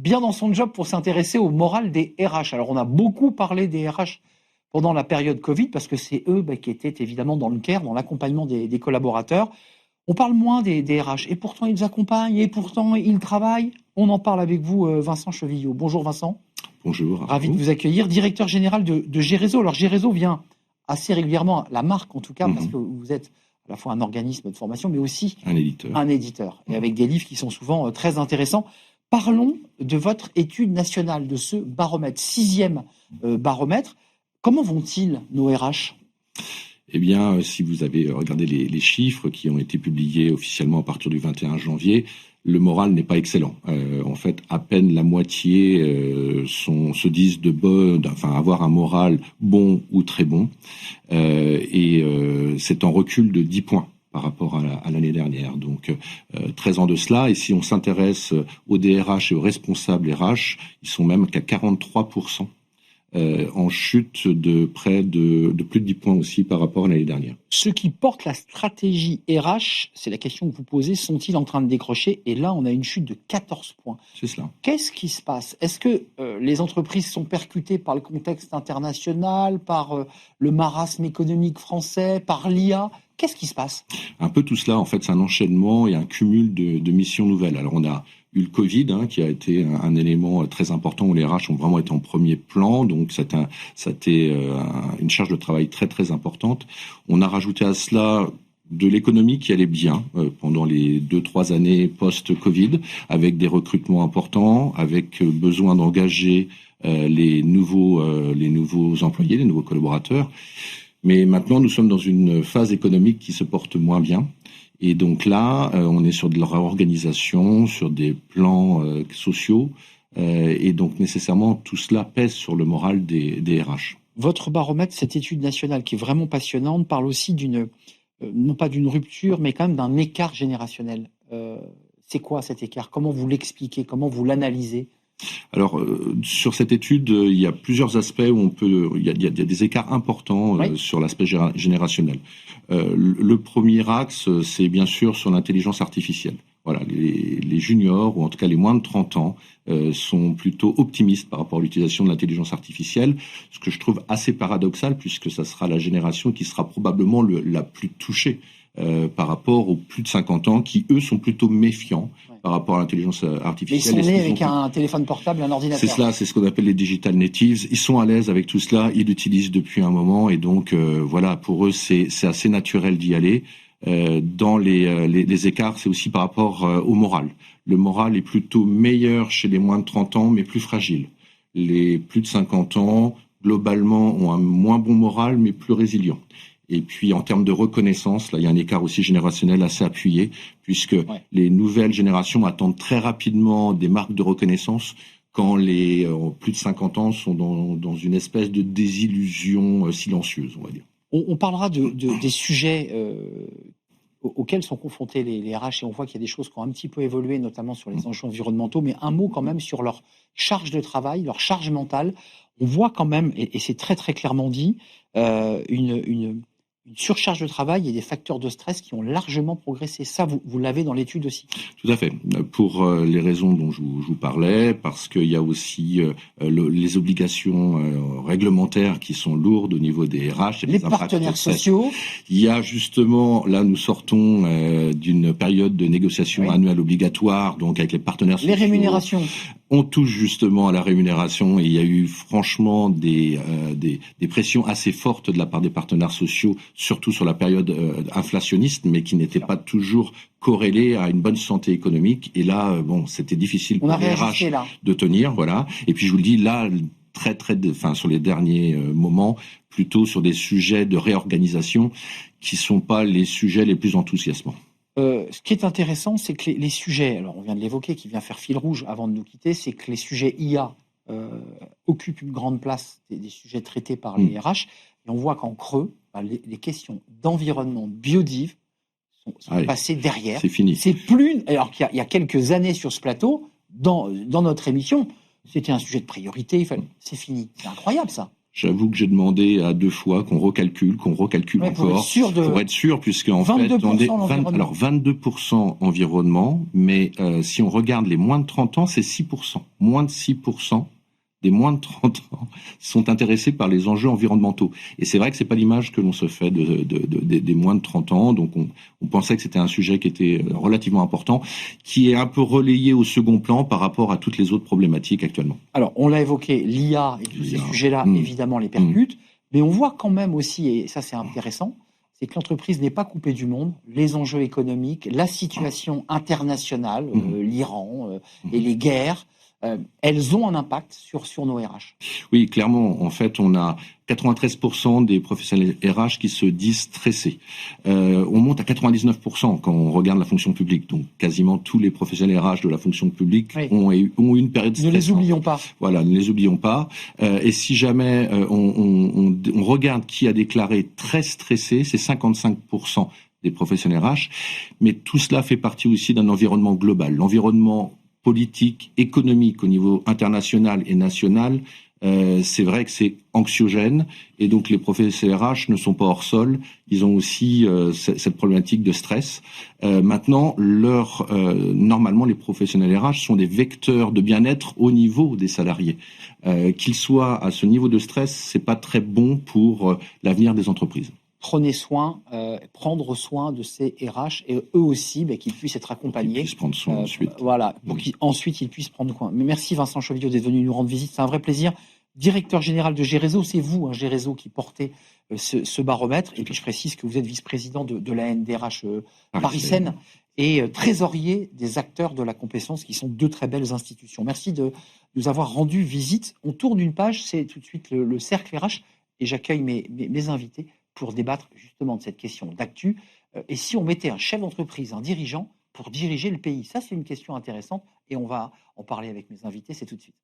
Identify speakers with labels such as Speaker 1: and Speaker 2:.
Speaker 1: bien dans son job pour s'intéresser au moral des RH. Alors, on a beaucoup parlé des RH pendant la période Covid parce que c'est eux qui étaient évidemment dans le care, dans l'accompagnement des collaborateurs. On parle moins des RH et pourtant ils accompagnent et pourtant ils travaillent. On en parle avec vous, Vincent Chevillot. Bonjour Vincent.
Speaker 2: Bonjour.
Speaker 1: Ravi de vous accueillir, directeur général de Gérézo. Alors Gérézo vient assez régulièrement, la marque en tout cas, parce que vous êtes à la fois un organisme de formation, mais aussi un éditeur. Et avec des livres qui sont souvent très intéressants. Parlons de votre étude nationale, de ce baromètre, 6e baromètre. Comment vont-ils, nos RH ?
Speaker 2: Eh bien, si vous avez regardé les chiffres qui ont été publiés officiellement à partir du 21 janvier, le moral n'est pas excellent. En fait, à peine la moitié se disent avoir un moral bon ou très bon. C'est en recul de 10 points par rapport à l'année dernière. Donc, 13 ans de cela. Et si on s'intéresse aux DRH et aux responsables RH, ils sont même qu'à 43%. En chute de près de plus de 10 points aussi par rapport à l'année dernière.
Speaker 1: Ceux qui portent la stratégie RH, c'est la question que vous posez, sont-ils en train de décrocher ? Et là, on a une chute de 14 points.
Speaker 2: C'est cela.
Speaker 1: Qu'est-ce qui se passe ? Est-ce que les entreprises sont percutées par le contexte international, par le marasme économique français, par l'IA ? Qu'est-ce qui se passe ?
Speaker 2: Un peu tout cela, en fait, c'est un enchaînement et un cumul de missions nouvelles. Alors, on a eu le Covid, qui a été un élément très important où les RH ont vraiment été en premier plan. Donc, ça a été une charge de travail très, très importante. On a rajouté à cela de l'économie qui allait bien pendant les 2-3 années post-Covid, avec des recrutements importants, avec besoin d'engager les nouveaux employés, les nouveaux collaborateurs. Mais maintenant, nous sommes dans une phase économique qui se porte moins bien. Et donc là, on est sur de la réorganisation, sur des plans sociaux. Et donc, nécessairement, tout cela pèse sur le moral des RH.
Speaker 1: Votre baromètre, cette étude nationale qui est vraiment passionnante, parle aussi non pas d'une rupture, mais quand même d'un écart générationnel. C'est quoi cet écart ? Comment vous l'expliquez ? Comment vous l'analysez ?
Speaker 2: Alors, sur cette étude, il y a plusieurs aspects où il y a des écarts importants sur l'aspect générationnel. Le premier axe, c'est bien sûr sur l'intelligence artificielle. Voilà, les juniors, ou en tout cas les moins de 30 ans, sont plutôt optimistes par rapport à l'utilisation de l'intelligence artificielle, ce que je trouve assez paradoxal, puisque ça sera la génération qui sera probablement la plus touchée par rapport aux plus de 50 ans, qui, eux, sont plutôt méfiants par rapport à l'intelligence artificielle.
Speaker 1: Mais ils sont nés avec un téléphone portable, un ordinateur.
Speaker 2: C'est cela, c'est ce qu'on appelle les digital natives. Ils sont à l'aise avec tout cela, ils l'utilisent depuis un moment, et donc, voilà, pour eux, c'est assez naturel d'y aller. Dans les écarts, c'est aussi par rapport au moral. Le moral est plutôt meilleur chez les moins de 30 ans, mais plus fragile. Les plus de 50 ans, globalement, ont un moins bon moral, mais plus résilient. Et puis, en termes de reconnaissance, là, il y a un écart aussi générationnel assez appuyé, puisque les nouvelles générations attendent très rapidement des marques de reconnaissance quand les plus de 50 ans sont dans une espèce de désillusion silencieuse, on va dire.
Speaker 1: On parlera des sujets auxquels sont confrontés les RH, et on voit qu'il y a des choses qui ont un petit peu évolué, notamment sur les enjeux environnementaux, mais un mot quand même sur leur charge de travail, leur charge mentale. On voit quand même, et c'est très très clairement dit, une surcharge de travail et des facteurs de stress qui ont largement progressé. Ça, vous l'avez dans l'étude aussi.
Speaker 2: Tout à fait. Pour les raisons dont je vous parlais, parce qu'il y a aussi les obligations réglementaires qui sont lourdes au niveau des RH.
Speaker 1: Les partenaires sociaux.
Speaker 2: Il y a justement, là nous sortons d'une période de négociation annuelle obligatoire, donc avec les partenaires sociaux.
Speaker 1: Les rémunérations.
Speaker 2: On touche justement à la rémunération, et il y a eu franchement des pressions assez fortes de la part des partenaires sociaux, surtout sur la période inflationniste, mais qui n'étaient pas toujours corrélées à une bonne santé économique. Et là, c'était difficile pour les RH de tenir, voilà. Et puis je vous le dis, là, sur les derniers moments, plutôt sur des sujets de réorganisation qui sont pas les sujets les plus enthousiasmants.
Speaker 1: Ce qui est intéressant, c'est que les sujets, alors on vient de l'évoquer, qui vient faire fil rouge avant de nous quitter, c'est que les sujets IA occupent une grande place des sujets traités par les RH. Et on voit qu'en creux, les questions d'environnement, biodive, sont passées derrière.
Speaker 2: C'est fini.
Speaker 1: C'est plus, alors qu'il y a quelques années sur ce plateau, dans notre émission, c'était un sujet de priorité. C'est fini. C'est incroyable, ça.
Speaker 2: J'avoue que j'ai demandé à 2 fois qu'on recalcule
Speaker 1: Ouais,
Speaker 2: encore, pour être sûr, puisque en fait, on est 22% environnement, mais si on regarde les moins de 30 ans, c'est 6%. Moins de 6% des moins de 30 ans sont intéressés par les enjeux environnementaux. Et c'est vrai que c'est pas l'image que l'on se fait des moins de 30 ans. Donc on pensait que c'était un sujet qui était relativement important, qui est un peu relayé au second plan par rapport à toutes les autres problématiques actuellement.
Speaker 1: Alors, on l'a évoqué, l'IA et tous ces sujets-là, évidemment, les percutent. Mais on voit quand même aussi, et ça c'est intéressant, c'est que l'entreprise n'est pas coupée du monde, les enjeux économiques, la situation internationale, l'Iran et les guerres, elles ont un impact sur nos RH.
Speaker 2: Oui, clairement. En fait, on a 93% des professionnels RH qui se disent stressés. On monte à 99% quand on regarde la fonction publique. Donc, quasiment tous les professionnels RH de la fonction publique ont eu une période stressante.
Speaker 1: Ne les oublions pas.
Speaker 2: Voilà, ne les oublions pas. Et si jamais on regarde qui a déclaré très stressé, c'est 55% des professionnels RH. Mais tout cela fait partie aussi d'un environnement global. L'environnement politique, économique au niveau international et national, c'est vrai que c'est anxiogène et donc les professionnels RH ne sont pas hors sol, ils ont aussi cette problématique de stress. Maintenant, normalement les professionnels RH sont des vecteurs de bien-être au niveau des salariés. Qu'ils soient à ce niveau de stress, c'est pas très bon pour l'avenir des entreprises.
Speaker 1: Prenez soin, prendre soin de ces RH et eux aussi, qu'ils puissent être accompagnés. Qu'ils
Speaker 2: puissent prendre soin ensuite.
Speaker 1: Voilà, pour qu'ensuite ils puissent prendre soin. Mais merci Vincent Chauvilliot d'être venu nous rendre visite, c'est un vrai plaisir. Directeur général de G-Réseau, c'est vous, G-Réseau, qui portez ce baromètre. Et puis je précise que vous êtes vice-président de la NDRH Paris-Seine et trésorier des acteurs de la compétence, qui sont 2 très belles institutions. Merci de nous avoir rendu visite. On tourne une page, c'est tout de suite le cercle RH, et j'accueille mes invités pour débattre justement de cette question d'actu. Et si on mettait un chef d'entreprise, un dirigeant, pour diriger le pays? Ça, c'est une question intéressante et on va en parler avec mes invités, c'est tout de suite.